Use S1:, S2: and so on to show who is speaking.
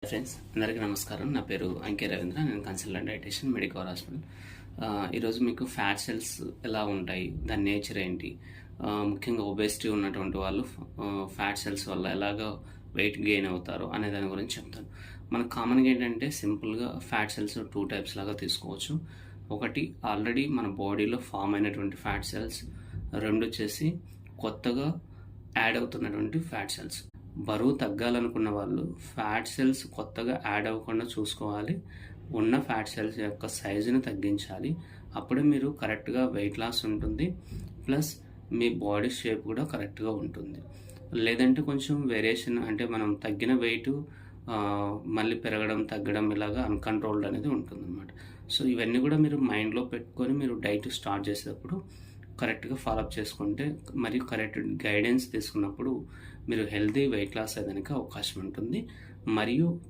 S1: Friends అందరికీ నమస్కారం. నా పేరు అంకే రవీంద్ర. నేను కన్సల్టెంట్ డైటీషియన్ మెడికవర్ హాస్పిటల్. ఈరోజు మీకు ఫ్యాట్ సెల్స్ ఎలా ఉంటాయి, దాని నేచర్ ఏంటి, ముఖ్యంగా ఒబేసిటీ ఉన్నటువంటి వాళ్ళు ఫ్యాట్ సెల్స్ వల్ల ఎలాగ వెయిట్ గెయిన్ అవుతారు అనే దాని గురించి చెప్తాను. మనకు కామన్గా ఏంటంటే సింపుల్గా ఫ్యాట్ సెల్స్ 2 టైప్స్ లాగా తీసుకోవచ్చు. ఒకటి ఆల్రెడీ మన బాడీలో ఫామ్ అయినటువంటి ఫ్యాట్ సెల్స్, రెండు వచ్చేసి కొత్తగా యాడ్ అవుతున్నటువంటి ఫ్యాట్ సెల్స్. బరువు తగ్గాలనుకున్న వాళ్ళు ఫ్యాట్ సెల్స్ కొత్తగా యాడ్ అవ్వకుండా చూసుకోవాలి. ఉన్న ఫ్యాట్ సెల్స్ యొక్క సైజుని తగ్గించాలి. అప్పుడే మీరు కరెక్ట్గా వెయిట్ లాస్ ఉంటుంది, ప్లస్ మీ బాడీ షేప్ కూడా కరెక్ట్గా ఉంటుంది. లేదంటే కొంచెం వేరియేషన్, అంటే మనం తగ్గిన వెయిట్ మళ్ళీ పెరగడం తగ్గడం ఇలాగా అన్కంట్రోల్డ్ అనేది ఉంటుందన్నమాట. సో ఇవన్నీ కూడా మీరు మైండ్లో పెట్టుకొని మీరు డైట్ స్టార్ట్ చేసేటప్పుడు కరెక్ట్గా ఫాలోఅప్ చేసుకుంటే, మరియు కరెక్ట్ గైడెన్స్ తీసుకున్నప్పుడు మీరు హెల్తీ వెయిట్ లాస్ అయ్యేదానికి అవకాశం ఉంటుంది. మరియు